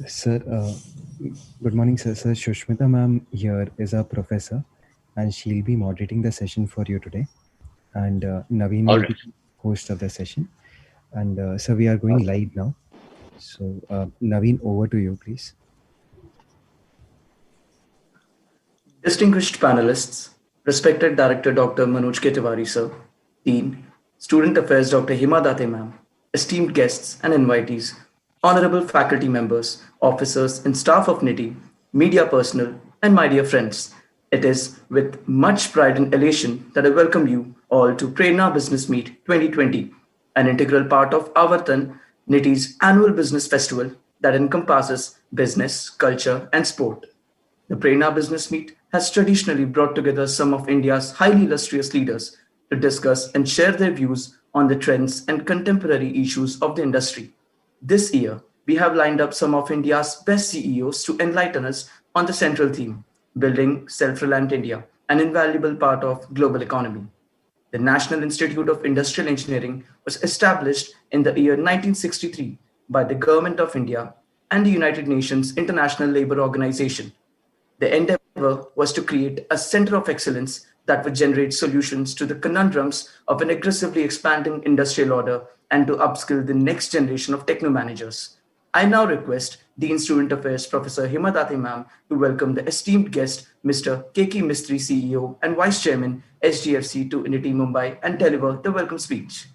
Sir, good morning, sir. Sir, Shushmita ma'am here is our professor, and she'll be moderating the session for you today. And Naveen All will right. be host of the session. And so we are going live now. So Naveen, over to you, please. Distinguished panelists, respected Director Dr. Manoj Ketewari sir, Dean, Student Affairs Dr. Hima Date ma'am, esteemed guests and invitees, honorable faculty members, officers and staff of NITIE, media personnel, and my dear friends. It is with much pride and elation that I welcome you all to Prerana Business Meet 2020, an integral part of Avartan, NITIE's annual business festival that encompasses business, culture, and sport. The Prerana Business Meet has traditionally brought together some of India's highly illustrious leaders to discuss and share their views on the trends and contemporary issues of the industry. This year, we have lined up some of India's best CEOs to enlighten us on the central theme, building self-reliant India, an invaluable part of global economy. The National Institute of Industrial Engineering was established in the year 1963 by the Government of India and the United Nations International Labour Organization. The endeavor was to create a center of excellence that would generate solutions to the conundrums of an aggressively expanding industrial order and to upskill the next generation of techno managers. I now request Dean Student Affairs Professor Himadati ma'am to welcome the esteemed guest, Mr. Keki Mistry, CEO and Vice Chairman, HDFC to NITIE Mumbai, and deliver the welcome speech.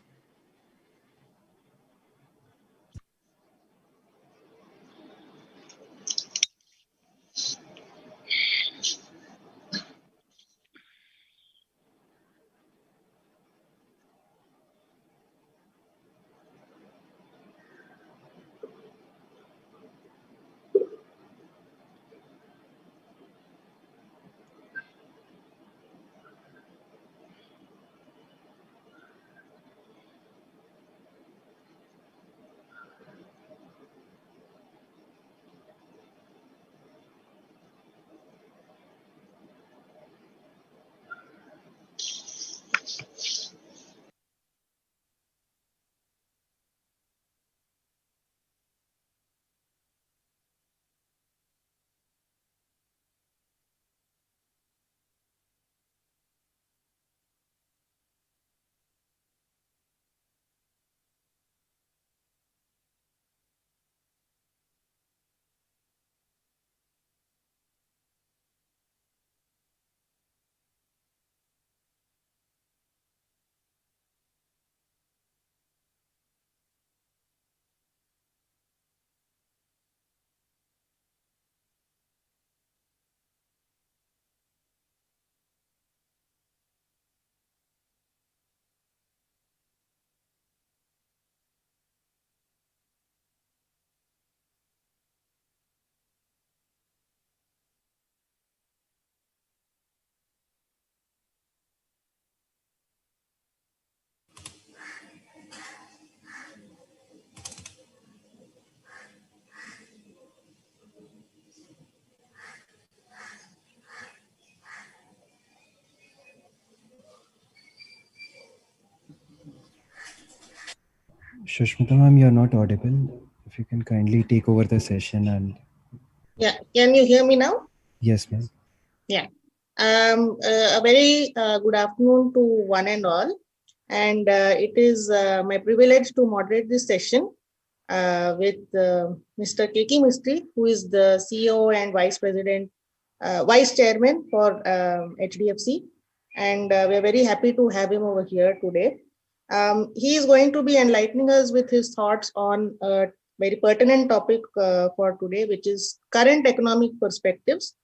Shushmita ma'am, you're not audible. If you can kindly take over the session and Yeah, can you hear me now? yes, ma'am. Yeah. A very good afternoon to one and all. And it is my privilege to moderate this session with Mr. Keki Mistry, who is the CEO and Vice Chairman for HDFC. And we're very happy to have him over here today. He is going to be enlightening us with his thoughts on a very pertinent topic for today, which is current economic perspectives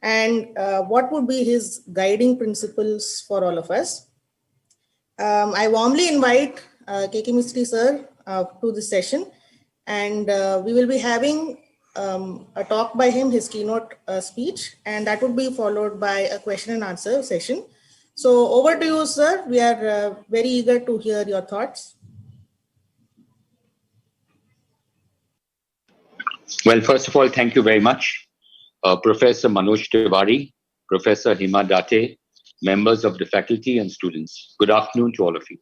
and what would be his guiding principles for all of us. I warmly invite Keki Mistry sir to this session, and we will be having a talk by him, his keynote speech, and that would be followed by a question and answer session. So over to you, sir. We are very eager to hear your thoughts. Well, first of all, thank you very much, Professor Manoj Tiwari, Professor Hima Date, members of the faculty and students. Good afternoon to all of you.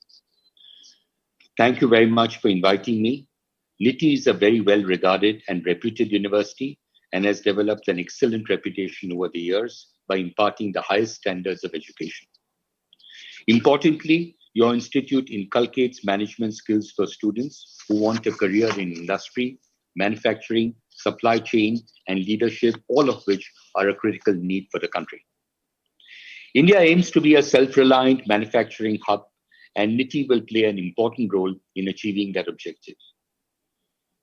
Thank you very much for inviting me. NITIE is a very well-regarded and reputed university and has developed an excellent reputation over the years by imparting the highest standards of education. Importantly, your institute inculcates management skills for students who want a career in industry, manufacturing, supply chain, and leadership, all of which are a critical need for the country. India aims to be a self-reliant manufacturing hub, and NITIE will play an important role in achieving that objective.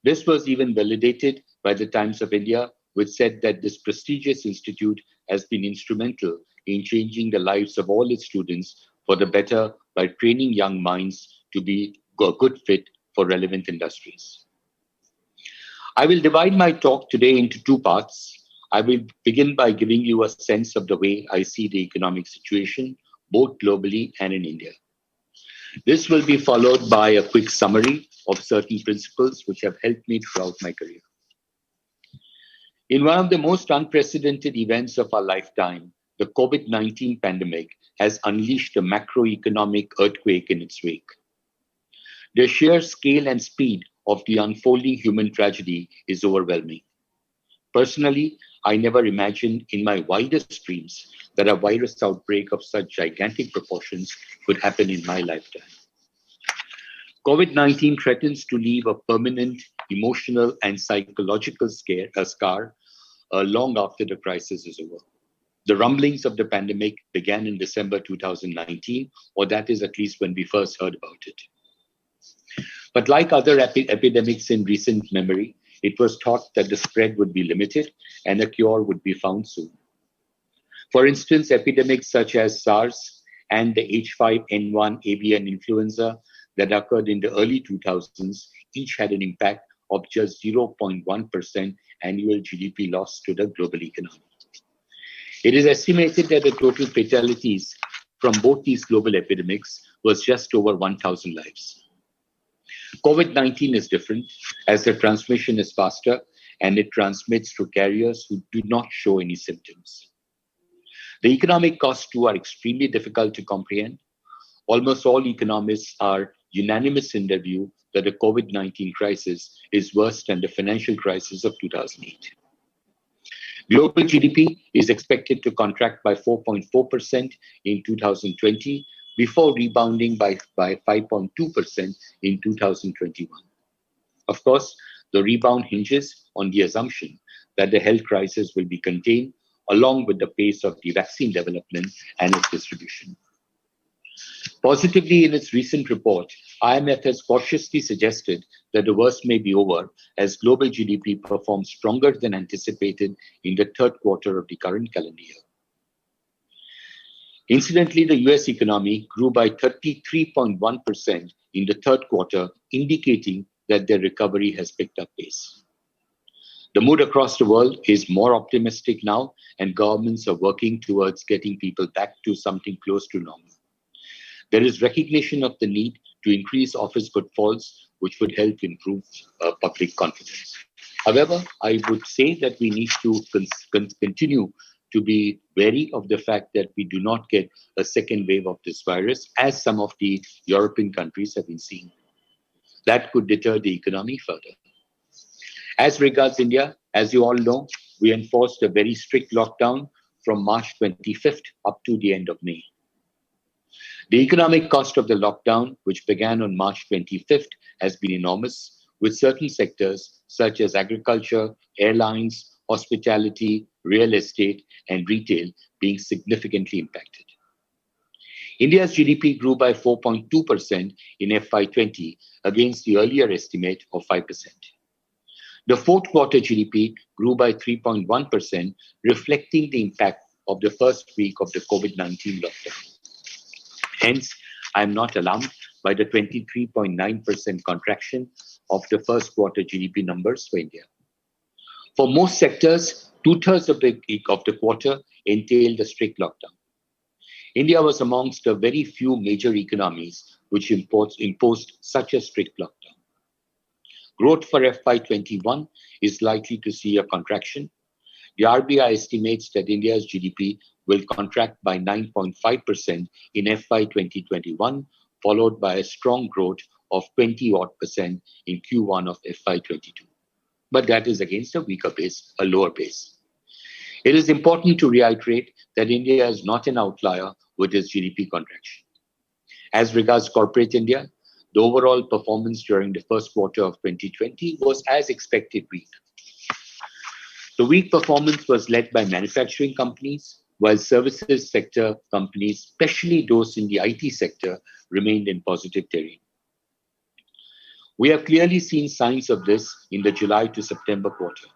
This was even validated by the Times of India, which said that this prestigious institute has been instrumental in changing the lives of all its students for the better by training young minds to be a good fit for relevant industries. I will divide my talk today into two parts. I will begin by giving you a sense of the way I see the economic situation, both globally and in India. This will be followed by a quick summary of certain principles which have helped me throughout my career. In one of the most unprecedented events of our lifetime, the COVID-19 pandemic has unleashed a macroeconomic earthquake in its wake. The sheer scale and speed of the unfolding human tragedy is overwhelming. Personally, I never imagined in my wildest dreams that a virus outbreak of such gigantic proportions could happen in my lifetime. COVID-19 threatens to leave a permanent emotional and psychological scar long after the crisis is over. The rumblings of the pandemic began in December 2019, or that is at least when we first heard about it. But like other epidemics in recent memory, it was thought that the spread would be limited and a cure would be found soon. For instance, epidemics such as SARS and the H5N1 avian influenza that occurred in the early 2000s each had an impact of just 0.1% annual GDP loss to the global economy. It is estimated that the total fatalities from both these global epidemics was just over 1,000 lives. COVID-19 is different as the transmission is faster and it transmits through carriers who do not show any symptoms. The economic costs too are extremely difficult to comprehend. Almost all economists are unanimous in their view that the COVID-19 crisis is worse than the financial crisis of 2008. Global GDP is expected to contract by 4.4% in 2020 before rebounding by 5.2% in 2021. Of course, the rebound hinges on the assumption that the health crisis will be contained along with the pace of the vaccine development and its distribution. Positively, in its recent report, IMF has cautiously suggested that the worst may be over as global GDP performs stronger than anticipated in the third quarter of the current calendar year. Incidentally, the US economy grew by 33.1% in the third quarter, indicating that their recovery has picked up pace. The mood across the world is more optimistic now, and governments are working towards getting people back to something close to normal. There is recognition of the need to increase office footfalls, which would help improve public confidence. However, I would say that we need to continue to be wary of the fact that we do not get a second wave of this virus, as some of the European countries have been seeing. That could deter the economy further. As regards India, as you all know, we enforced a very strict lockdown from March 25th up to the end of May. The economic cost of the lockdown, which began on March 25th, has been enormous, with certain sectors such as agriculture, airlines, hospitality, real estate, and retail being significantly impacted. India's GDP grew by 4.2% in FY20 against the earlier estimate of 5%. The fourth quarter GDP grew by 3.1%, reflecting the impact of the first week of the COVID-19 lockdown. Hence, I am not alarmed by the 23.9% contraction of the first quarter GDP numbers for India. For most sectors, 2/3 of the quarter entailed a strict lockdown. India was amongst the very few major economies which imposed such a strict lockdown. Growth for FY21 is likely to see a contraction. The RBI estimates that India's GDP will contract by 9.5% in FY 2021, followed by a strong growth of 20% in Q1 of FY22. But that is against a weaker base, a lower base. It is important to reiterate that India is not an outlier with its GDP contraction. As regards corporate India, the overall performance during the first quarter of 2020 was as expected weak. The weak performance was led by manufacturing companies, while services sector companies, especially those in the IT sector, remained in positive territory. We have clearly seen signs of this in the July to September quarter.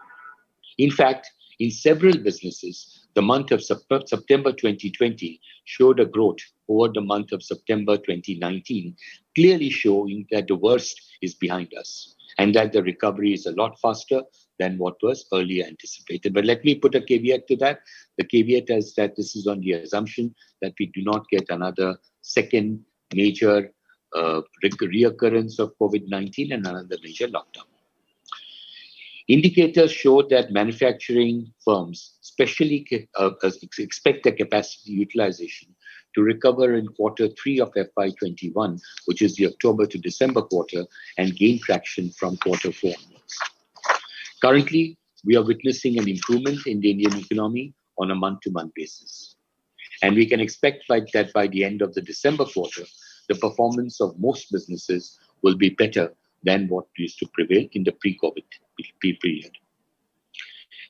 In fact, in several businesses, the month of September 2020 showed a growth over the month of September 2019, clearly showing that the worst is behind us and that the recovery is a lot faster than what was earlier anticipated. But let me put a caveat to that. The caveat is that this is on the assumption that we do not get another second major reoccurrence of COVID-19 and another major lockdown. Indicators show that manufacturing firms especially expect the capacity utilization to recover in Q3 of FY21, which is the October to December quarter, and gain traction from Q4 onwards. Currently, we are witnessing an improvement in the Indian economy on a month-to-month basis. And we can expect that by the end of the December quarter, the performance of most businesses will be better than what used to prevail in the pre-COVID period.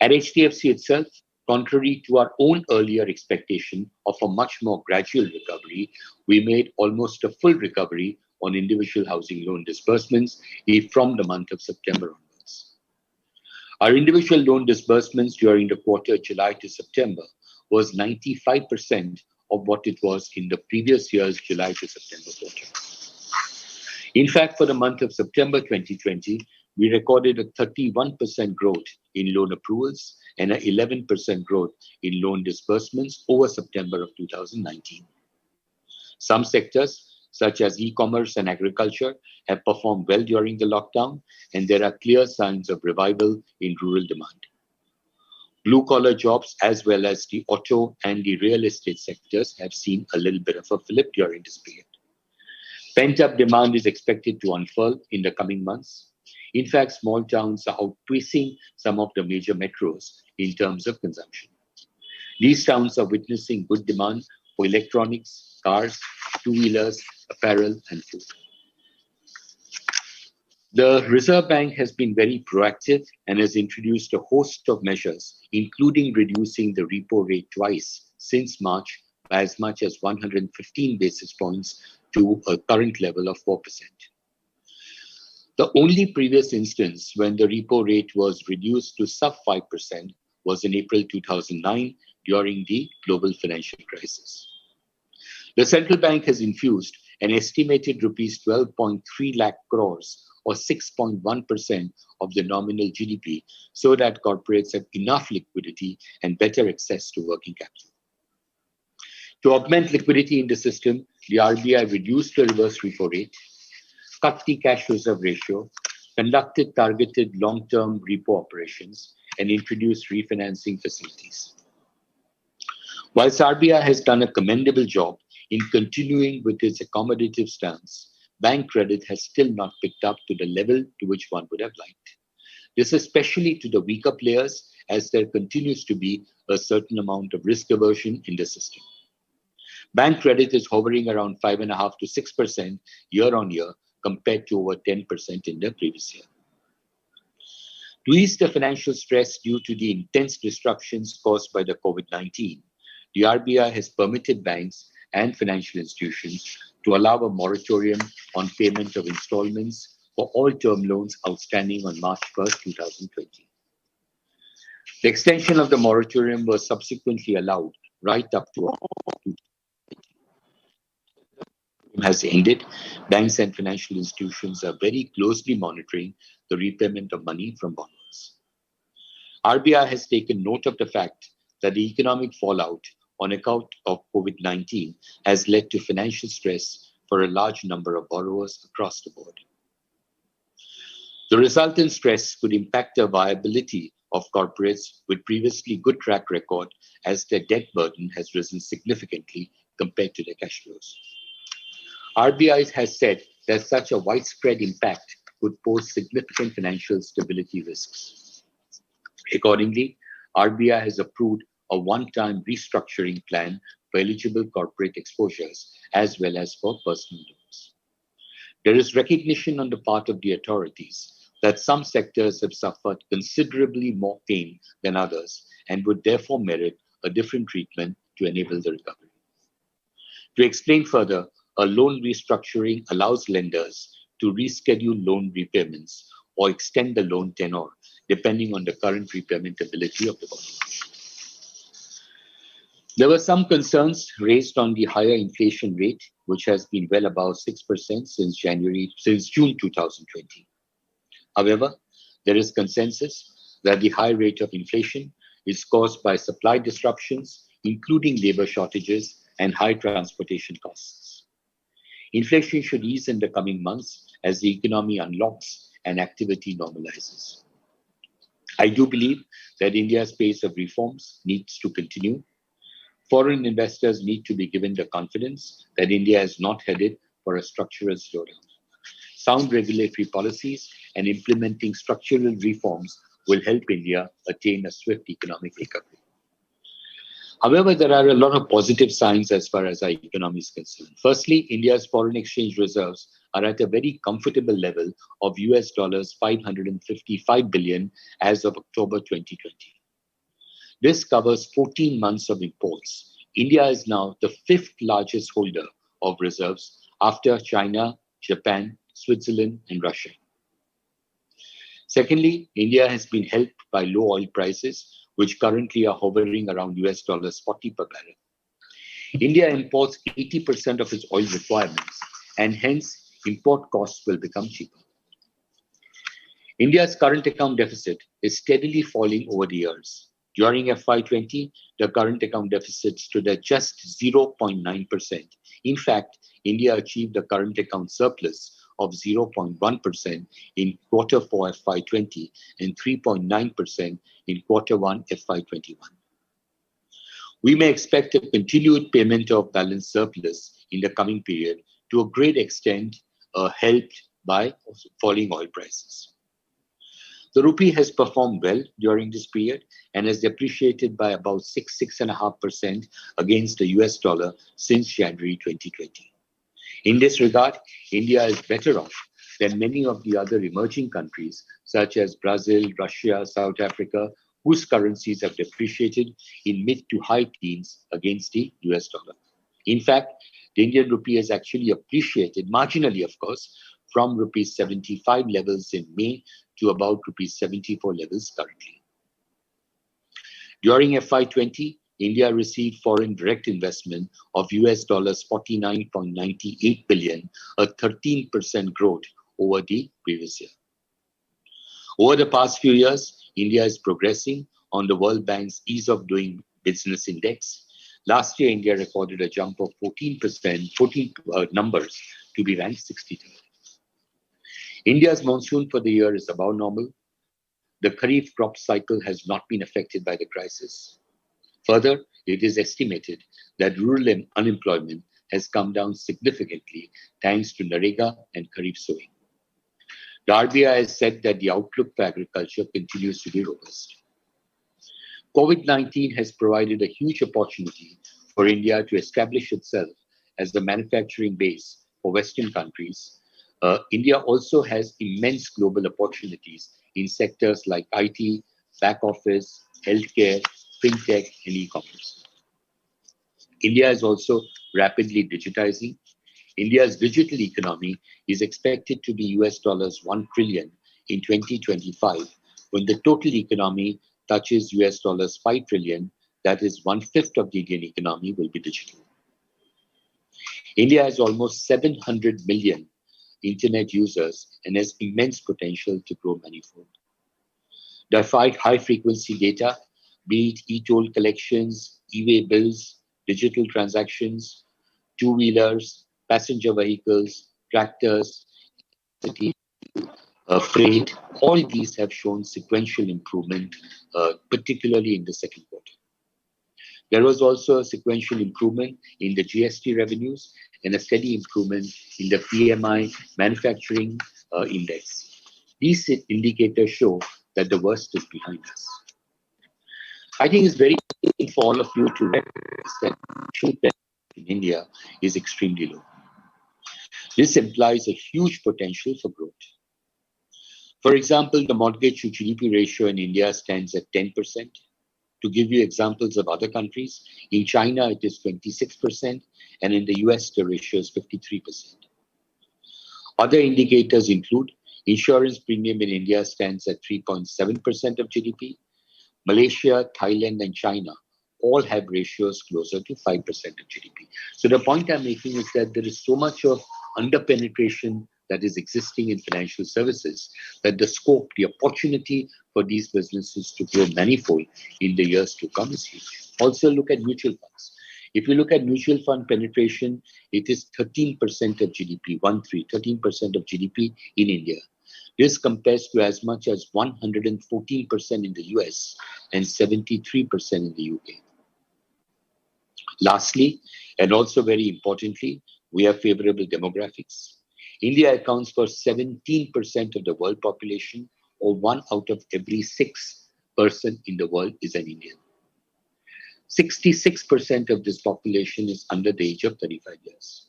At HDFC itself, contrary to our own earlier expectation of a much more gradual recovery, we made almost a full recovery on individual housing loan disbursements from the month of September onwards. Our individual loan disbursements during the quarter July to September was 95% of what it was in the previous year's July to September quarter. In fact, for the month of September 2020, we recorded a 31% growth in loan approvals and an 11% growth in loan disbursements over September of 2019. Some sectors, such as e-commerce and agriculture, have performed well during the lockdown, and there are clear signs of revival in rural demand. Blue-collar jobs, as well as the auto and the real estate sectors, have seen a little bit of a flip during this period. Pent-up demand is expected to unfurl in the coming months. In fact, small towns are outpacing some of the major metros in terms of consumption. These towns are witnessing good demand for electronics, cars, two-wheelers, apparel, and food. The Reserve Bank has been very proactive and has introduced a host of measures, including reducing the repo rate twice since March by as much as 115 basis points to a current level of 4%. The only previous instance when the repo rate was reduced to sub 5% was in April 2009 during the global financial crisis. The central bank has infused an estimated rupees 12.3 lakh crores or 6.1% of the nominal GDP so that corporates have enough liquidity and better access to working capital. To augment liquidity in the system, the RBI reduced the reverse repo rate, cut the cash reserve ratio, conducted targeted long-term repo operations, and introduced refinancing facilities. Whilst RBI has done a commendable job in continuing with its accommodative stance, bank credit has still not picked up to the level to which one would have liked. This is especially to the weaker players, as there continues to be a certain amount of risk aversion in the system. Bank credit is hovering around 5.5% to 6% year on year, compared to over 10% in the previous year. To ease the financial stress due to the intense disruptions caused by the COVID-19, the RBI has permitted banks and financial institutions to allow a moratorium on payment of installments for all term loans outstanding on March 1st, 2020. The extension of the moratorium was subsequently allowed right up to has ended. Banks and financial institutions are very closely monitoring the repayment of money from borrowers. RBI has taken note of the fact that the economic fallout on account of COVID-19 has led to financial stress for a large number of borrowers across the board. The resultant stress could impact the viability of corporates with previously good track record, as their debt burden has risen significantly compared to their cash flows. RBI has said that such a widespread impact could pose significant financial stability risks. Accordingly, RBI has approved a one-time restructuring plan for eligible corporate exposures as well as for personal loans. There is recognition on the part of the authorities that some sectors have suffered considerably more pain than others and would therefore merit a different treatment to enable the recovery. To explain further, a loan restructuring allows lenders to reschedule loan repayments or extend the loan tenor depending on the current repayment ability of the borrower. There were some concerns raised on the higher inflation rate, which has been well above 6% since June 2020. However, there is consensus that the high rate of inflation is caused by supply disruptions, including labor shortages and high transportation costs. Inflation should ease in the coming months as the economy unlocks and activity normalizes. I do believe that India's pace of reforms needs to continue. Foreign investors need to be given the confidence that India is not headed for a structural slowdown. Sound regulatory policies and implementing structural reforms will help India attain a swift economic recovery. However, there are a lot of positive signs as far as our economy is concerned. Firstly, India's foreign exchange reserves are at a very comfortable level of US dollars 555 billion as of October 2020. This covers 14 months of imports. India is now the fifth largest holder of reserves after China, Japan, Switzerland, and Russia. Secondly, India has been helped by low oil prices, which currently are hovering around US dollars 40 per barrel. India imports 80% of its oil requirements, and hence import costs will become cheaper. India's current account deficit is steadily falling over the years. During FY20, the current account deficit stood at just 0.9%. In fact, India achieved a current account surplus of 0.1% in Q4 FY20 and 3.9% in Q1 FY21. We may expect a continued payment of balance surplus in the coming period, to a great extent helped by falling oil prices. The rupee has performed well during this period and has depreciated by about 6.5% against the US dollar since January 2020. In this regard, India is better off than many of the other emerging countries such as Brazil, Russia, South Africa, whose currencies have depreciated in mid to high teens against the US dollar. In fact, the Indian rupee has actually appreciated marginally, of course, from rupees 75 levels in May to about rupees 74 levels currently. During FY20, India received foreign direct investment of US dollars 49.98 billion, a 13% growth over the previous year. Over the past few years, India is progressing on the World Bank's Ease of Doing Business Index. Last year, India recorded a jump of 14 numbers to be ranked 63rd. India's monsoon for the year is above normal. The Kharif crop cycle has not been affected by the crisis. Further, it is estimated that rural unemployment has come down significantly thanks to Narega and Kharif sowing. The RBI has said that the outlook for agriculture continues to be robust. COVID-19 has provided a huge opportunity for India to establish itself as the manufacturing base for Western countries. India also has immense global opportunities in sectors like IT, back office, healthcare, fintech, and e-commerce. India is also rapidly digitizing. India's digital economy is expected to be US dollars 1 trillion in 2025, when the total economy touches US dollars 5 trillion, that is 1/5 of the Indian economy will be digital. India has almost 700 million internet users and has immense potential to grow manifold. The high-frequency data, be it e-toll collections, e-way bills, digital transactions, two-wheelers, passenger vehicles, tractors, freight, all these have shown sequential improvement, particularly in the second quarter. There was also a sequential improvement in the GST revenues and a steady improvement in the PMI manufacturing index. These indicators show that the worst is behind us. I think it's very important for all of you to recognize that penetration in India is extremely low. This implies a huge potential for growth. For example, the mortgage to GDP ratio in India stands at 10%. To give you examples of other countries, in China it is 26%, and in the US the ratio is 53%. Other indicators include insurance premium in India stands at 3.7% of GDP. Malaysia, Thailand, and China all have ratios closer to 5% of GDP. So the point I'm making is that there is so much of underpenetration that is existing in financial services that the scope, the opportunity for these businesses to grow manifold in the years to come is huge. Also look at mutual funds. If you look at mutual fund penetration, it is 13% of GDP, 13% of GDP in India. This compares to as much as 114% in the US and 73% in the UK. Lastly, and also very importantly, we have favorable demographics. India accounts for 17% of the world population, or 1 out of every 6 person in the world is an Indian. 66% of this population is under the age of 35 years.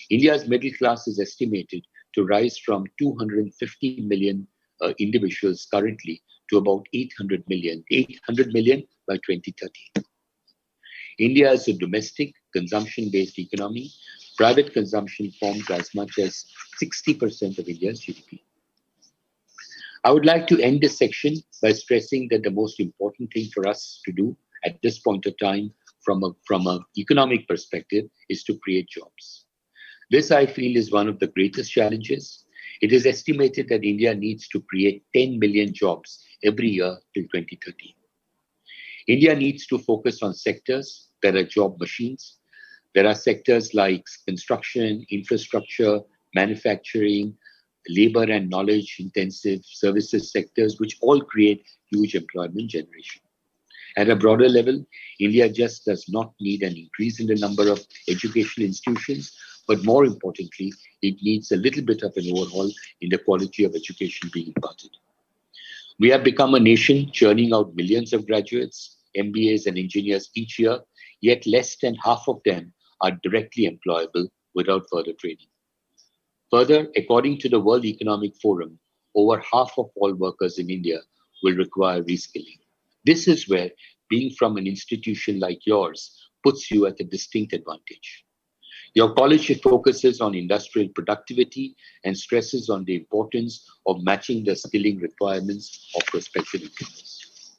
India's middle class is estimated to rise from 250 million individuals currently to about 800 million by 2030. India is a domestic consumption-based economy. Private consumption forms as much as 60% of India's GDP. I would like to end this section by stressing that the most important thing for us to do at this point of time from an economic perspective is to create jobs. This, I feel, is one of the greatest challenges. It is estimated that India needs to create 10 million jobs every year till 2030. India needs to focus on sectors that are job machines. There are sectors like construction, infrastructure, manufacturing, labor and knowledge intensive services sectors, which all create huge employment generation. At a broader level, India just does not need an increase in the number of educational institutions, but more importantly, it needs a little bit of an overhaul in the quality of education being imparted. We have become a nation churning out millions of graduates, MBAs and engineers each year, yet less than half of them are directly employable without further training. Further, according to the World Economic Forum, over half of all workers in India will require reskilling. This is where being from an institution like yours puts you at a distinct advantage. Your college focuses on industrial productivity and stresses on the importance of matching the skilling requirements of prospective employers.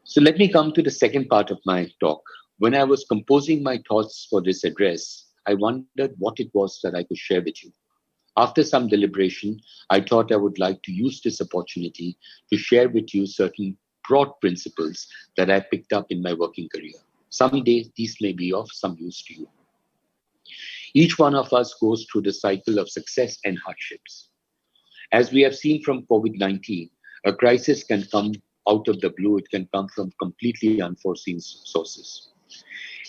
So let me come to the second part of my talk. When I was composing my thoughts for this address, I wondered what it was that I could share with you. After some deliberation, I thought I would like to use this opportunity to share with you certain broad principles that I picked up in my working career. Someday, these may be of some use to you. Each one of us goes through the cycle of success and hardships. As we have seen from COVID-19, a crisis can come out of the blue. It can come from completely unforeseen sources.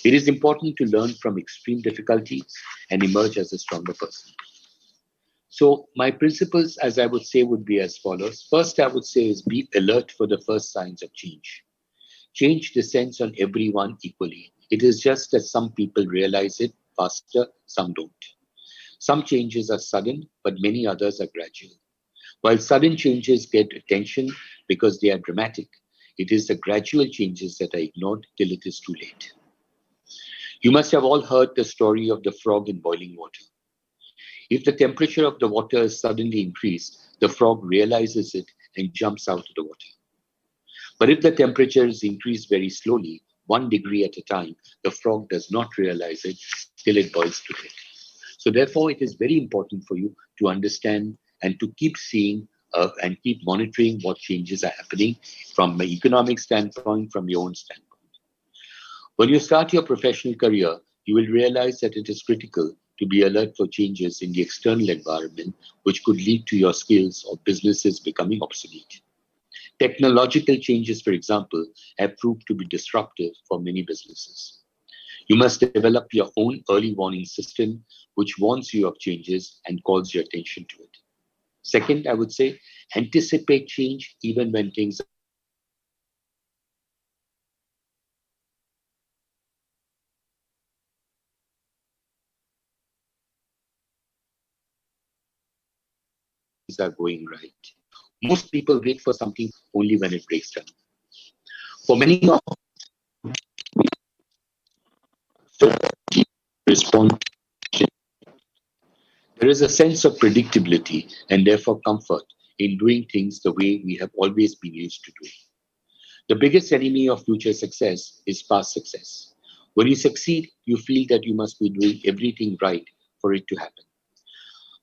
It is important to learn from extreme difficulties and emerge as a stronger person. So my principles, as I would say, would be as follows. First, I would say is be alert for the first signs of change. Change descends on everyone equally. It is just that some people realize it faster, some don't. Some changes are sudden, but many others are gradual. While sudden changes get attention because they are dramatic, it is the gradual changes that are ignored till it is too late. You must have all heard the story of the frog in boiling water. If the temperature of the water is suddenly increased, the frog realizes it and jumps out of the water. But if the temperature is increased very slowly, 1 degree at a time, the frog does not realize it till it boils to death. So therefore, it is very important for you to understand and to keep seeing and keep monitoring what changes are happening from an economic standpoint, from your own standpoint. When you start your professional career, you will realize that it is critical to be alert for changes in the external environment, which could lead to your skills or businesses becoming obsolete. Technological changes, for example, have proved to be disruptive for many businesses. You must develop your own early warning system, which warns you of changes and calls your attention to it. Second, I would say, anticipate change even when things are going right. Most people wait for something only when it breaks down. For many of us, respond. There is a sense of predictability and therefore comfort in doing things the way we have always been used to doing. The biggest enemy of future success is past success. When you succeed, you feel that you must be doing everything right for it to happen.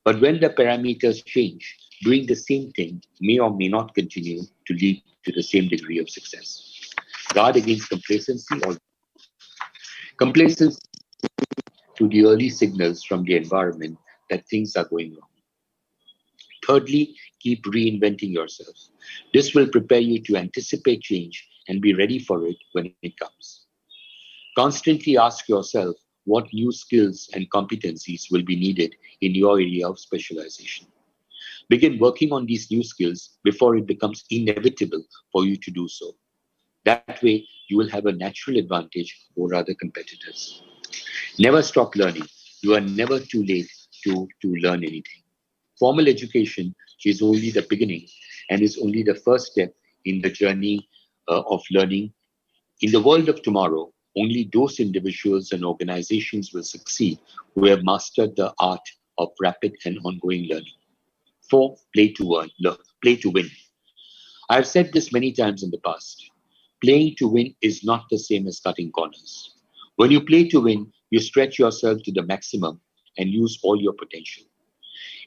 But when the parameters change, doing the same thing may or may not continue to lead to the same degree of success. Guard against complacency or complacency to the early signals from the environment that things are going wrong. Thirdly, keep reinventing yourself. This will prepare you to anticipate change and be ready for it when it comes. Constantly ask yourself what new skills and competencies will be needed in your area of specialization. Begin working on these new skills before it becomes inevitable for you to do so. That way, you will have a natural advantage over other competitors. Never stop learning. You are never too late to learn anything. Formal education is only the beginning and is only the first step in the journey of learning. In the world of tomorrow, only those individuals and organizations will succeed who have mastered the art of rapid and ongoing learning. 4. Play to win. I have said this many times in the past. Playing to win is not the same as cutting corners. When you play to win, you stretch yourself to the maximum and use all your potential.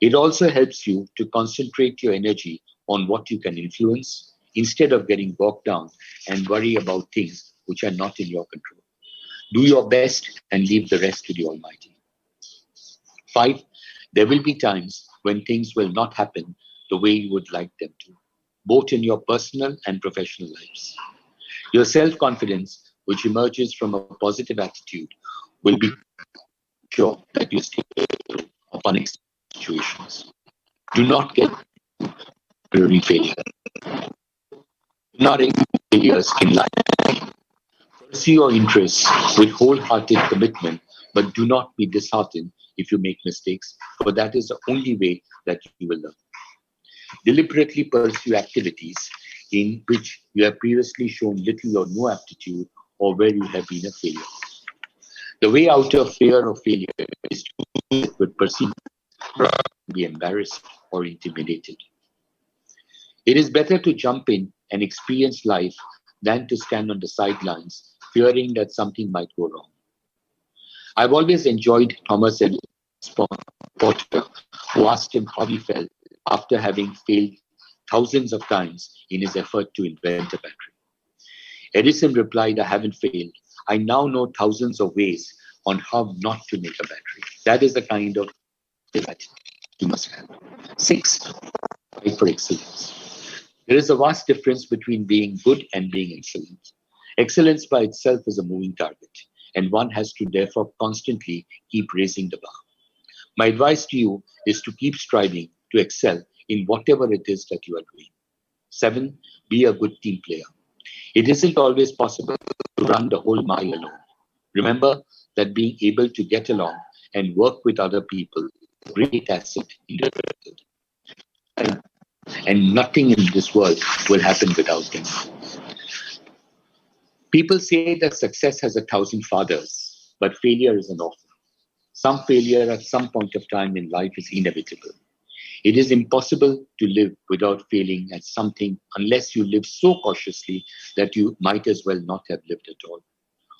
It also helps you to concentrate your energy on what you can influence instead of getting bogged down and worry about things which are not in your control. Do your best and leave the rest to the Almighty. 5. There will be times when things will not happen the way you would like them to, both in your personal and professional lives. Your self-confidence, which emerges from a positive attitude, will be sure that you stay through unexpected situations. Do not get temporary failure. Do not expect failures in life. Pursue your interests with wholehearted commitment, but do not be disheartened if you make mistakes, for that is the only way that you will learn. Deliberately pursue activities in which you have previously shown little or no aptitude or where you have been a failure. The way out of fear of failure is to with perceived, be embarrassed or intimidated. It is better to jump in and experience life than to stand on the sidelines, fearing that something might go wrong. I've always enjoyed Thomas Edison's Porter, who asked him how he felt after having failed thousands of times in his effort to invent a battery. Edison replied, "I haven't failed. I now know thousands of ways on how not to make a battery." That is the kind of attitude you must have. 6. Fight for excellence. There is a vast difference between being good and being excellent. Excellence by itself is a moving target, and one has to therefore constantly keep raising the bar. My advice to you is to keep striving to excel in whatever it is that you are doing. 7. Be a good team player. It isn't always possible to run the whole mile alone. Remember that being able to get along and work with other people is a great asset in the world. And nothing in this world will happen without them. People say that success has 1,000 fathers, but failure is an orphan. Some failure at some point of time in life is inevitable. It is impossible to live without failing at something unless you live so cautiously that you might as well not have lived at all.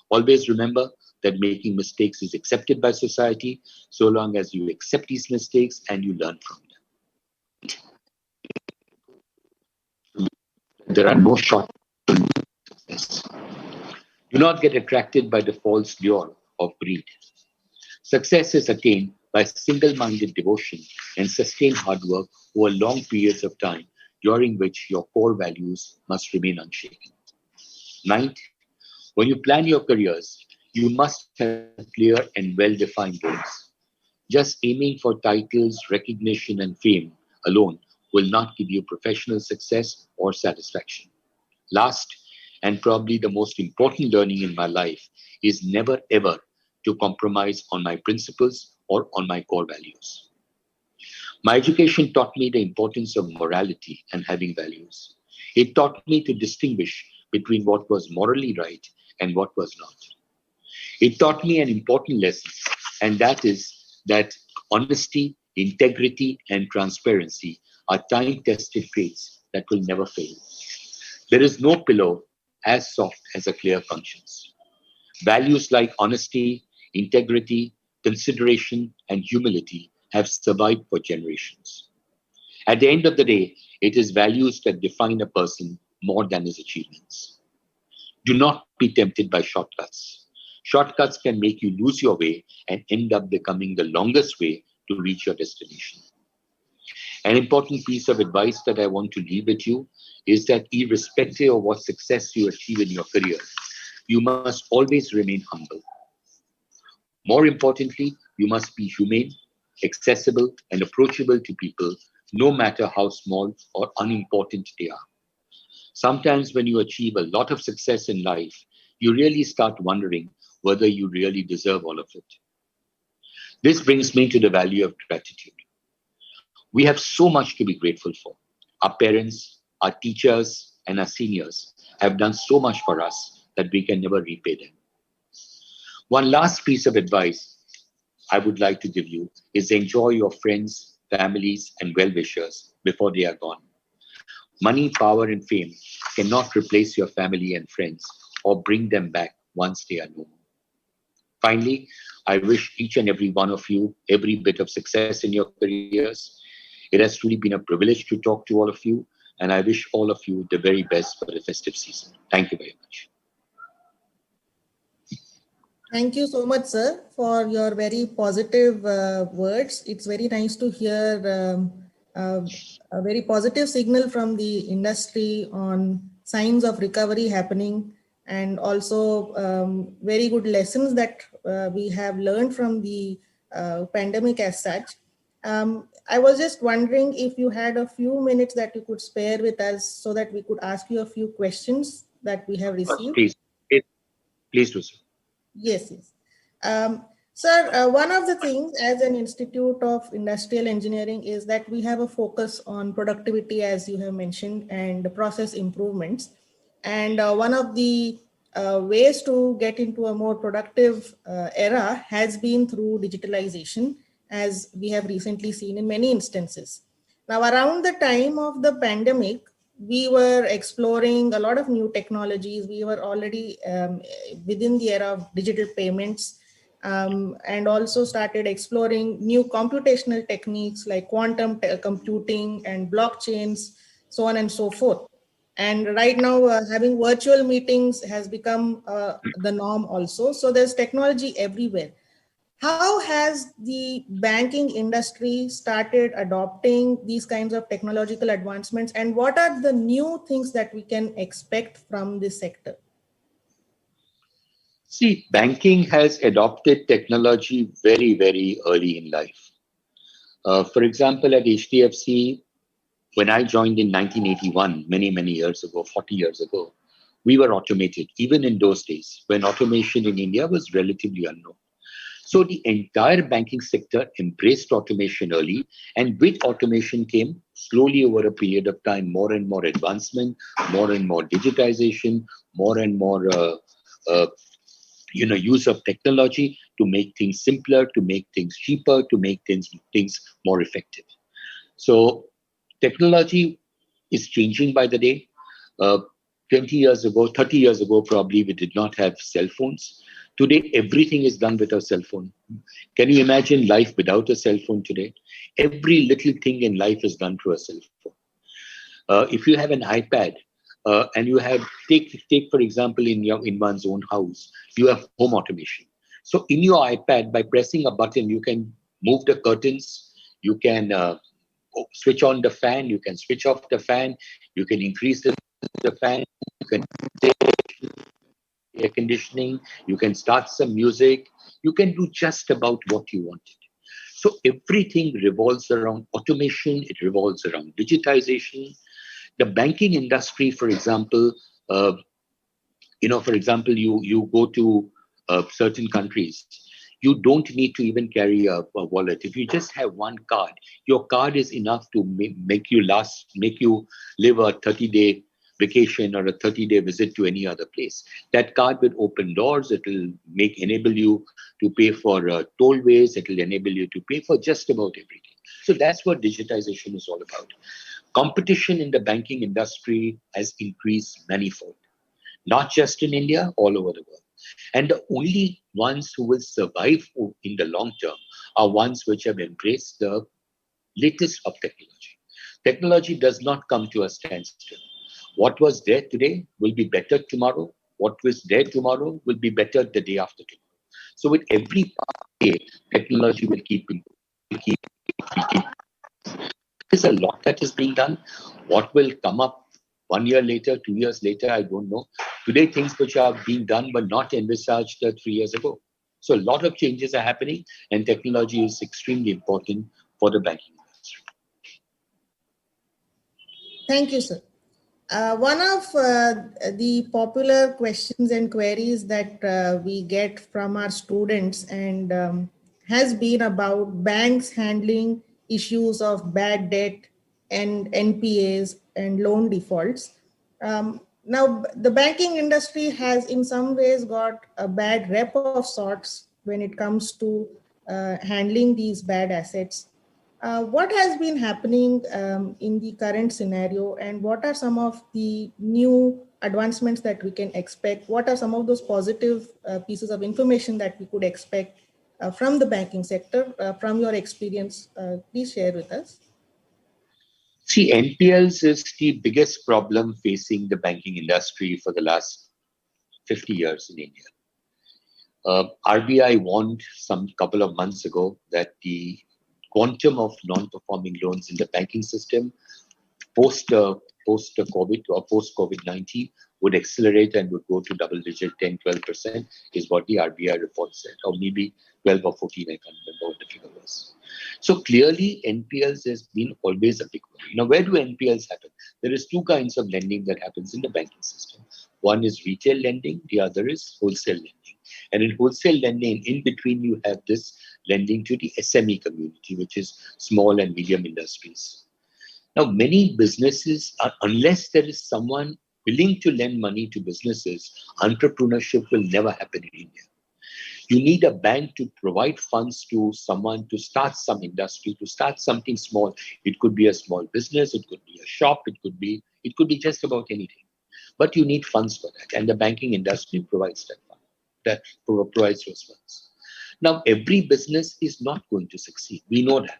Always remember that making mistakes is accepted by society so long as you accept these mistakes and you learn from them. There are no shortcuts to success. Do not get attracted by the false lure of greed. Success is attained by single-minded devotion and sustained hard work over long periods of time during which your core values must remain unshaken. Ninth, when you plan your careers, you must have clear and well-defined goals. Just aiming for titles, recognition, and fame alone will not give you professional success or satisfaction. Last, and probably the most important learning in my life, is never ever to compromise on my principles or on my core values. My education taught me the importance of morality and having values. It taught me to distinguish between what was morally right and what was not. It taught me an important lesson, and that is that honesty, integrity, and transparency are time-tested traits that will never fail. There is no pillow as soft as a clear conscience. Values like honesty, integrity, consideration, and humility have survived for generations. At the end of the day, it is values that define a person more than his achievements. Do not be tempted by shortcuts. Shortcuts can make you lose your way and end up becoming the longest way to reach your destination. An important piece of advice that I want to leave with you is that irrespective of what success you achieve in your career, you must always remain humble. More importantly, you must be humane, accessible, and approachable to people, no matter how small or unimportant they are. Sometimes when you achieve a lot of success in life, you really start wondering whether you really deserve all of it. This brings me to the value of gratitude. We have so much to be grateful for. Our parents, our teachers, and our seniors have done so much for us that we can never repay them. One last piece of advice I would like to give you is enjoy your friends, families, and well-wishers before they are gone. Money, power, and fame cannot replace your family and friends or bring them back once they are no more. Finally, I wish each and every one of you every bit of success in your careers. It has truly been a privilege to talk to all of you, and I wish all of you the very best for the festive season. Thank you very much. Thank you so much, sir, for your very positive words. It's very nice to hear a very positive signal from the industry on signs of recovery happening, and also very good lessons that we have learned from the pandemic as such. I was just wondering if you had a few minutes that you could spare with us so that we could ask you a few questions that we have received. Please do so. Yes, yes. Sir, one of the things as an Institute of Industrial Engineering is that we have a focus on productivity, as you have mentioned, and process improvements. And one of the ways to get into a more productive era has been through digitalization, as we have recently seen in many instances. Now, around the time of the pandemic, we were exploring a lot of new technologies. We were already within the era of digital payments, and also started exploring new computational techniques like quantum computing and blockchains, so on and so forth. And right now, having virtual meetings has become the norm also. So there's technology everywhere. How has the banking industry started adopting these kinds of technological advancements, and what are the new things that we can expect from this sector? See, banking has adopted technology very, very early in life. For example, at HDFC, when I joined in 1981, many, many years ago, 40 years ago, we were automated, even in those days when automation in India was relatively unknown. So the entire banking sector embraced automation early, and with automation came slowly over a period of time, more and more advancement, more and more digitization, more and more use of technology to make things simpler, to make things cheaper, to make things more effective. So technology is changing by the day. 20 years ago, 30 years ago, probably we did not have cell phones. Today, everything is done with a cell phone. Can you imagine life without a cell phone today? Every little thing in life is done through a cell phone. If you have an iPad and you have, take for example, in one's own house, you have home automation. So in your iPad, by pressing a button, you can move the curtains, you can switch on the fan, you can switch off the fan, you can increase the fan, you can air conditioning, you can start some music, you can do just about what you wanted. So everything revolves around automation, it revolves around digitization. The banking industry, for example, you go to certain countries, you don't need to even carry a wallet. If you just have one card, your card is enough to make you live a 30-day vacation or a 30-day visit to any other place. That card will open doors. It will enable you to pay for tollways. It will enable you to pay for just about everything. So that's what digitization is all about. Competition in the banking industry has increased manifold, not just in India, all over the world. And the only ones who will survive in the long term are ones which have embraced the latest of technology. Technology does not come to a standstill. What was there today will be better tomorrow. What was there tomorrow will be better the day after tomorrow. So with every day, technology will keep improving. There's a lot that is being done. What will come up 1 year later, 2 years later, I don't know. Today, things which are being done were not envisaged 3 years ago. So a lot of changes are happening, and technology is extremely important for the banking industry. Thank you, sir. One of the popular questions and queries that we get from our students and has been about banks handling issues of bad debt and NPAs and loan defaults. Now, the banking industry has in some ways got a bad rep of sorts when it comes to handling these bad assets. What has been happening in the current scenario, and what are some of the new advancements that we can expect? What are some of those positive pieces of information that we could expect from the banking sector? From your experience, please share with us. See, NPLs is the biggest problem facing the banking industry for the last 50 years in India. RBI warned some couple of months ago that the quantum of non-performing loans in the banking system post-COVID or post-COVID-19 would accelerate and would go to double-digit 10-12% is what the RBI report said, or maybe 12 or 14, I can't remember what the figure was. So clearly, NPLs has been always a big worry. Now, where do NPLs happen? There is two kinds of lending that happens in the banking system. One is retail lending, the other is wholesale lending. And in wholesale lending, in between, you have this lending to the SME community, which is small and medium industries. Now, many businesses, unless there is someone willing to lend money to businesses, entrepreneurship will never happen in India. You need a bank to provide funds to someone to start some industry, to start something small. It could be a small business, it could be a shop, it could be just about anything. But you need funds for that, and the banking industry provides that fund, that provides those funds. Now, every business is not going to succeed. We know that.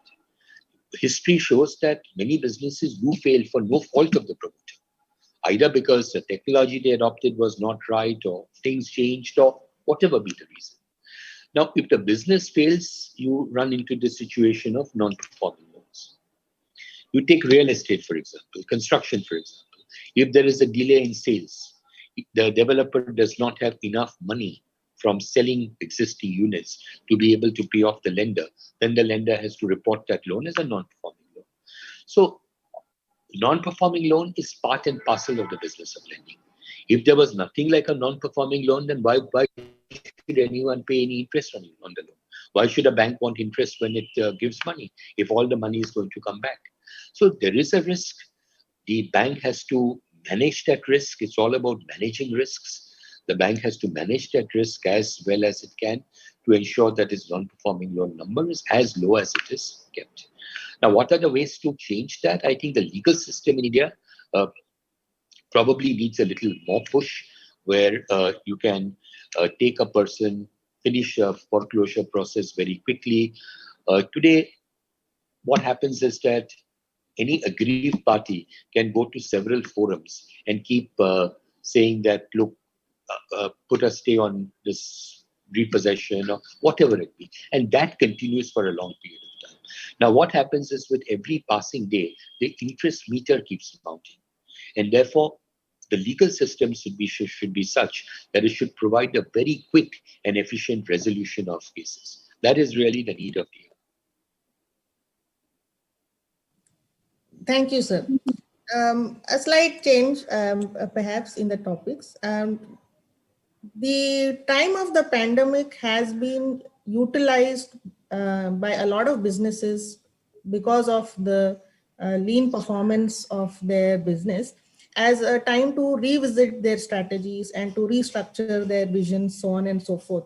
History shows that many businesses do fail for no fault of the promoter, either because the technology they adopted was not right, or things changed, or whatever be the reason. Now, if the business fails, you run into the situation of non-performing loans. You take real estate, for example, construction, for example. If there is a delay in sales, the developer does not have enough money from selling existing units to be able to pay off the lender, then the lender has to report that loan as a non-performing loan. So, non-performing loan is part and parcel of the business of lending. If there was nothing like a non-performing loan, then why should anyone pay any interest on the loan? Why should a bank want interest when it gives money, if all the money is going to come back? So there is a risk. The bank has to manage that risk. It's all about managing risks. The bank has to manage that risk as well as it can to ensure that its non-performing loan number is as low as it is kept. Now, what are the ways to change that? I think the legal system in India probably needs a little more push, where you can take a person, finish a foreclosure process very quickly. Today, what happens is that any aggrieved party can go to several forums and keep saying that, look, put a stay on this repossession or whatever it be. And that continues for a long period of time. Now, what happens is with every passing day, the interest meter keeps mounting. And therefore, the legal system should be such that it should provide a very quick and efficient resolution of cases. That is really the need of the hour. Thank you, sir. A slight change, perhaps, in the topics. The time of the pandemic has been utilized by a lot of businesses because of the lean performance of their business as a time to revisit their strategies and to restructure their visions, so on and so forth.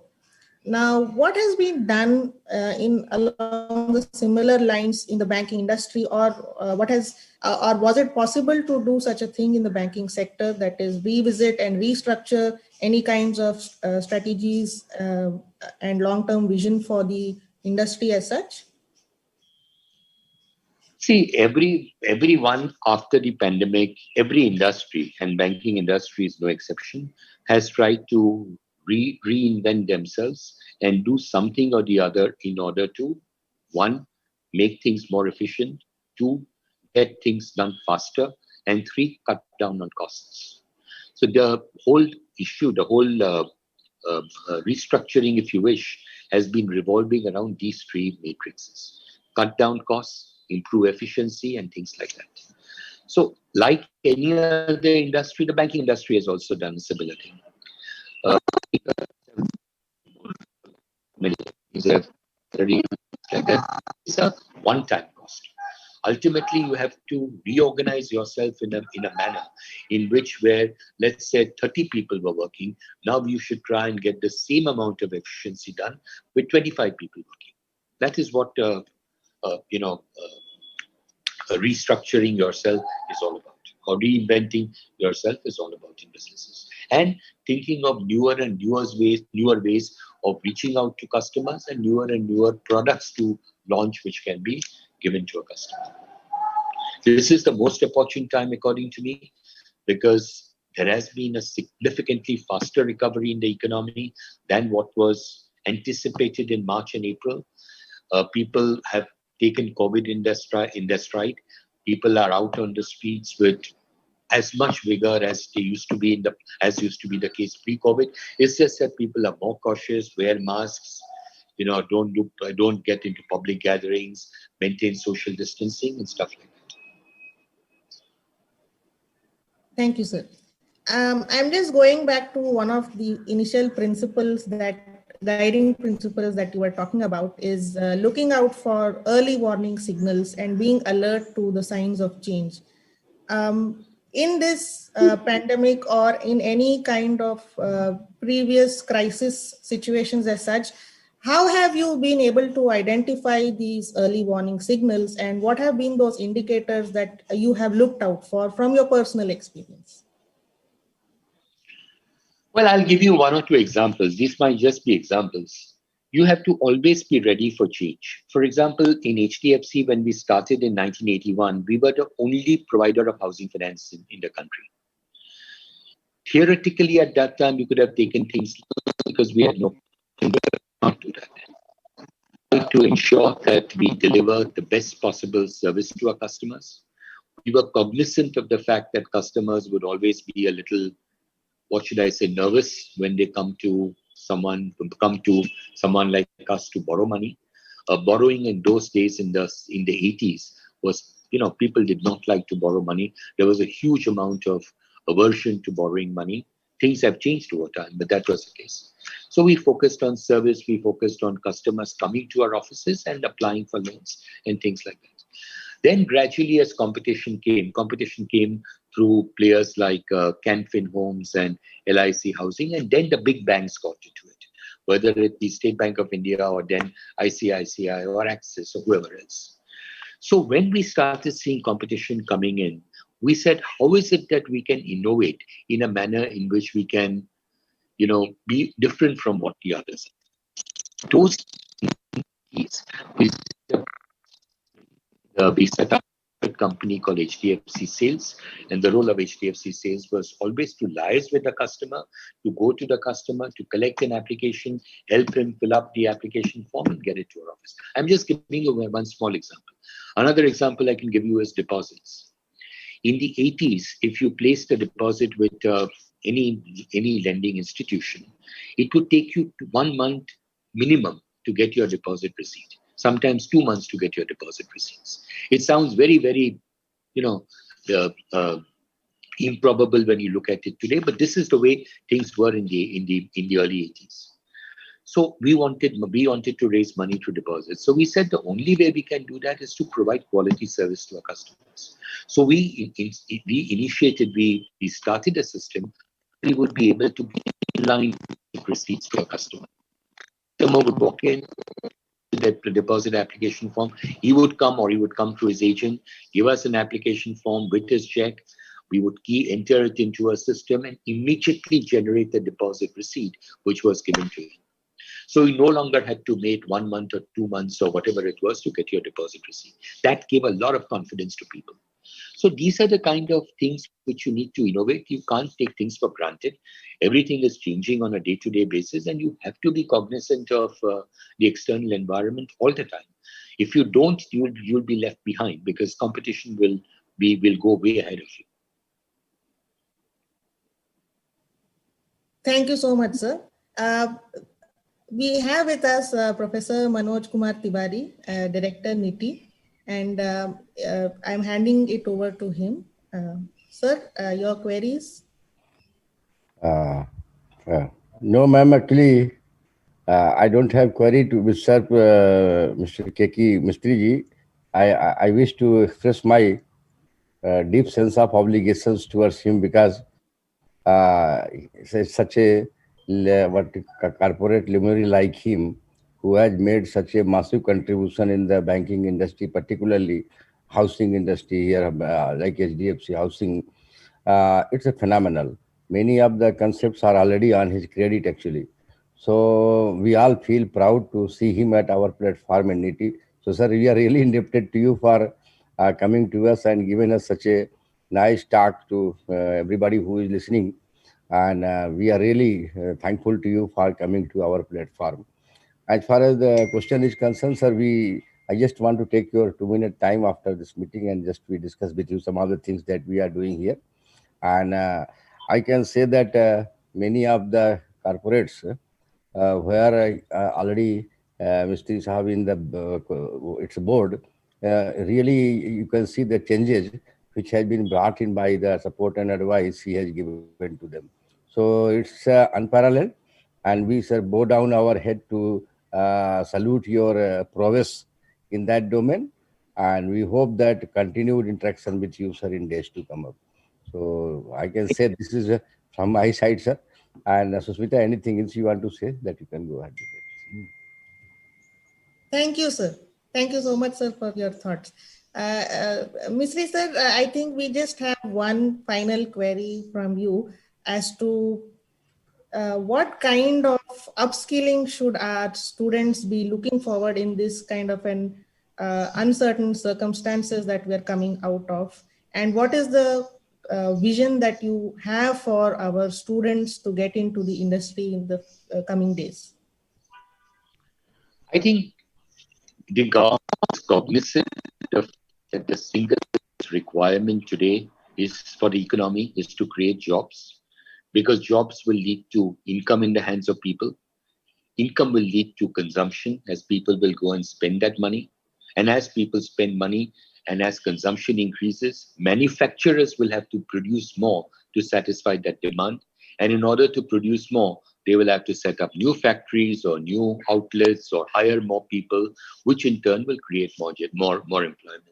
Now, what has been done in along the similar lines in the banking industry, or or was it possible to do such a thing in the banking sector, that is revisit and restructure any kinds of strategies and long-term vision for the industry as such? See, everyone after the pandemic, every industry, and banking industry is no exception, has tried to reinvent themselves and do something or the other in order to, one, make things more efficient, two, get things done faster, and three, cut down on costs. So the whole issue, the whole restructuring, if you wish, has been revolving around these three matrices: cut down costs, improve efficiency, and things like that. So like any other industry, the banking industry has also done a similar thing. Many things have already like that. It's a one-time cost. Ultimately, you have to reorganize yourself in a manner in which, where, let's say, 30 people were working, now you should try and get the same amount of efficiency done with 25 people working. That is what restructuring yourself is all about, or reinventing yourself is all about in businesses, and thinking of newer and newer ways of reaching out to customers, and newer products to launch which can be given to a customer. This is the most opportune time, according to me, because there has been a significantly faster recovery in the economy than what was anticipated in March and April. People have taken COVID in their stride. People are out on the streets with as much vigor as they used to be as used to be the case pre-COVID. It's just that people are more cautious, wear masks, don't get into public gatherings, maintain social distancing and stuff like that. Thank you, sir. I'm just going back to one of the initial guiding principles that you were talking about, is looking out for early warning signals and being alert to the signs of change. In this pandemic, or in any kind of previous crisis situations as such, how have you been able to identify these early warning signals, and what have been those indicators that you have looked out for from your personal experience? Well, I'll give you one or two examples. These might just be examples. You have to always be ready for change. For example, in HDFC, when we started in 1981, we were the only provider of housing finance in the country. Theoretically, at that time, we could have taken things because we had no not do that. To ensure that we deliver the best possible service to our customers. We were cognizant of the fact that customers would always be a little, what should I say, nervous when they come to someone like us to borrow money. Borrowing in those days in the 80s was, people did not like to borrow money. There was a huge amount of aversion to borrowing money. Things have changed over time, but that was the case. So we focused on service, we focused on customers coming to our offices and applying for loans and things like that. Then gradually, as competition came through players like Canfin Homes and LIC Housing, and then the big banks got into it, whether it be State Bank of India or then ICICI or Axis or whoever else. So when we started seeing competition coming in, we said, how is it that we can innovate in a manner in which we can, be different from what the others are? Those keys we set up company called HDFC Sales. And the role of HDFC Sales was always to liaise with the customer, to go to the customer, to collect an application, help him fill up the application form and get it to our office. I'm just giving you one small example. Another example I can give you is deposits. In the 80s, if you placed a deposit with any lending institution, it would take you 1 month minimum to get your deposit receipt. Sometimes 2 months to get your deposit receipts. It sounds very, very, improbable when you look at it today, but this is the way things were in the early 80s. So we wanted to raise money through deposits. So we said the only way we can do that is to provide quality service to our customers. So we started a system. We would be able to be in line with receipts to our customer. The customer would walk in, the deposit application form. He would come through his agent, give us an application form with his check. We would enter it into a system and immediately generate the deposit receipt, which was given to him. So you no longer had to wait 1 month or 2 months or whatever it was to get your deposit receipt. That gave a lot of confidence to people. So these are the kind of things which you need to innovate. You can't take things for granted. Everything is changing on a day-to-day basis, and you have to be cognizant of the external environment all the time. If you don't, you'll be left behind because competition will go way ahead of you. Thank you so much, sir. We have with us Professor Manoj Kumar Tiwari, Director NITIE, and I'm handing it over to him. Sir, your queries? No, ma'am, actually, I don't have query to Mr. Keki Mistry ji. I wish to express my deep sense of obligations towards him because such a corporate luminary like him, who has made such a massive contribution in the banking industry, particularly housing industry here, like HDFC Housing, it's a phenomenal. Many of the concepts are already on his credit actually. So we all feel proud to see him at our platform in NITIE. So sir, we are really indebted to you for coming to us and giving us such a nice talk to everybody who is listening. And we are really thankful to you for coming to our platform. As far as the question is concerned, sir, I just want to take your 2-minute time after this meeting and just we discuss with you some other things that we are doing here. And I can say that many of the corporates where already Mr. Sahab in the its board, really you can see the changes which has been brought in by the support and advice he has given to them. So it's unparalleled, and we sir bow down our head to salute your prowess in that domain, and we hope that continued interaction with you, sir, in days to come up. So I can say this is from my side, sir. And Susmita, anything else you want to say that you can go ahead with it. Thank you, sir. Thank you so much, sir, for your thoughts. Mistry, sir, I think we just have one final query from you as to what kind of upskilling should our students be looking forward in this kind of an uncertain circumstances that we are coming out of, and what is the vision that you have for our students to get into the industry in the coming days? I think the government is cognizant of that the single requirement today is for the economy is to create jobs, because jobs will lead to income in the hands of people. Income will lead to consumption as people will go and spend that money. And as people spend money and as consumption increases, manufacturers will have to produce more to satisfy that demand. And in order to produce more, they will have to set up new factories or new outlets or hire more people, which in turn will create more employment.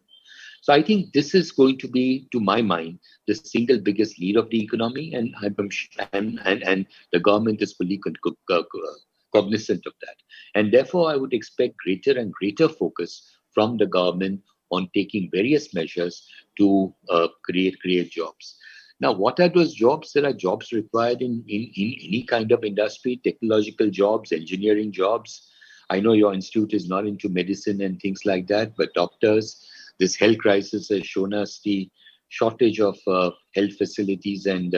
So I think this is going to be, to my mind, the single biggest lead of the economy, and the government is fully cognizant of that. And therefore, I would expect greater and greater focus from the government on taking various measures to create jobs. Now, what are those jobs? There are jobs required in any kind of industry, technological jobs, engineering jobs. I know your institute is not into medicine and things like that, but doctors, This health crisis has shown us the shortage of health facilities and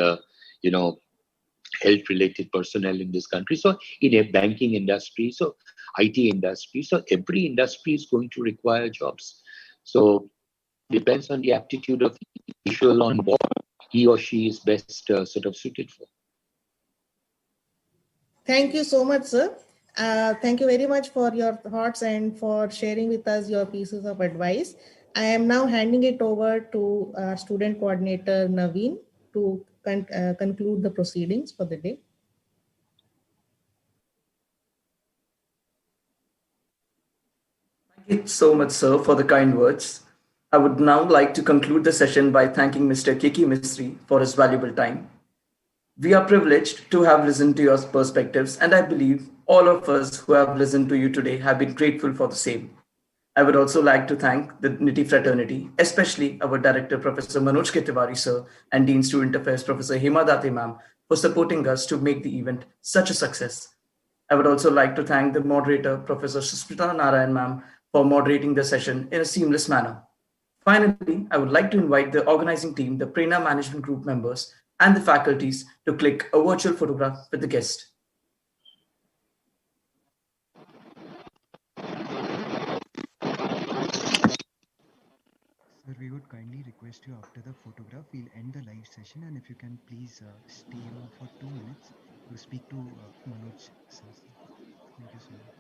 health-related personnel in this country. So in a banking industry, so IT industry, so every industry is going to require jobs. So depends on the aptitude of the individual on board he or she is best sort of suited for. Thank you so much, sir. Thank you very much for your thoughts and for sharing with us your pieces of advice. I am now handing it over to student coordinator Naveen to conclude the proceedings for the day. Thank you so much, sir, for the kind words. I would now like to conclude the session by thanking Mr. Keki Mistry for his valuable time. We are privileged to have listened to your perspectives, and I believe all of us who have listened to you today have been grateful for the same. I would also like to thank the NITIE fraternity, especially our Director Professor Manoj Tiwari sir and Dean Student Affairs Professor Hima Date ma'am for supporting us to make the event such a success. I would also like to thank the moderator Professor Susmita Narayan ma'am for moderating the session in a seamless manner. Finally, I would like to invite the organizing team, the Prerana Management Group members, and the faculties to click a virtual photograph with the guest. Sir, we would kindly request you after the photograph, we'll end the live session, and if you can please stay on for 2 minutes to speak to Manoj sir. Thank you so much.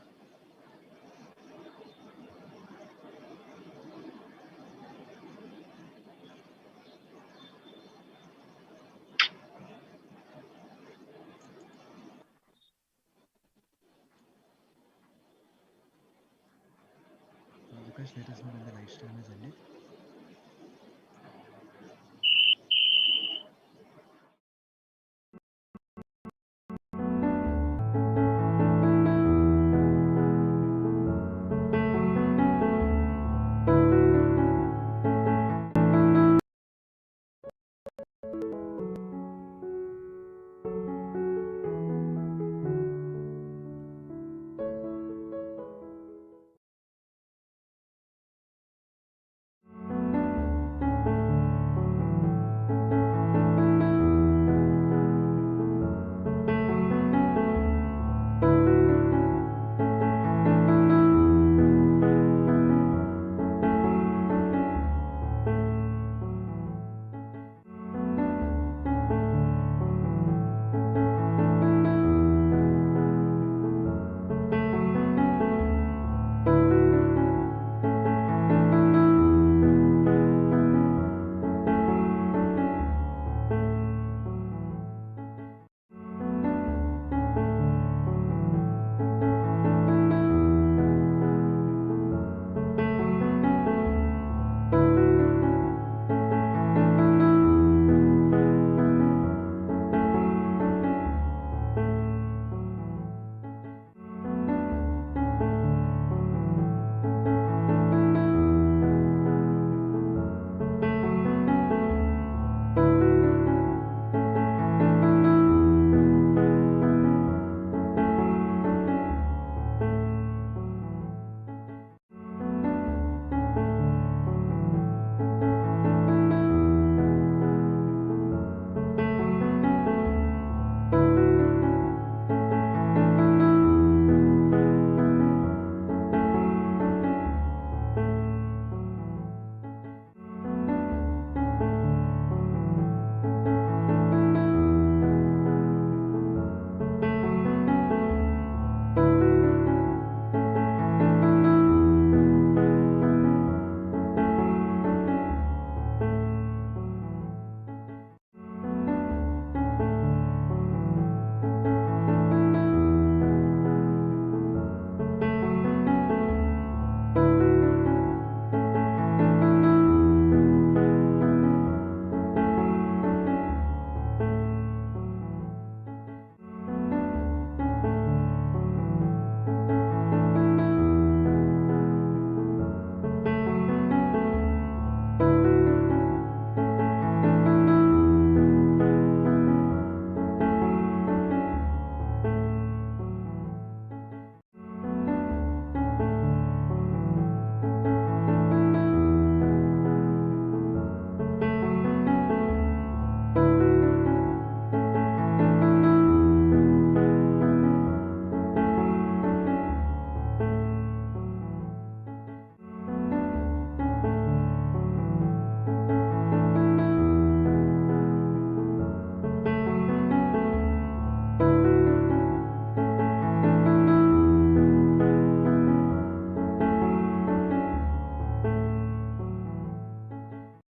Vikas, let us know when the live stream is ended.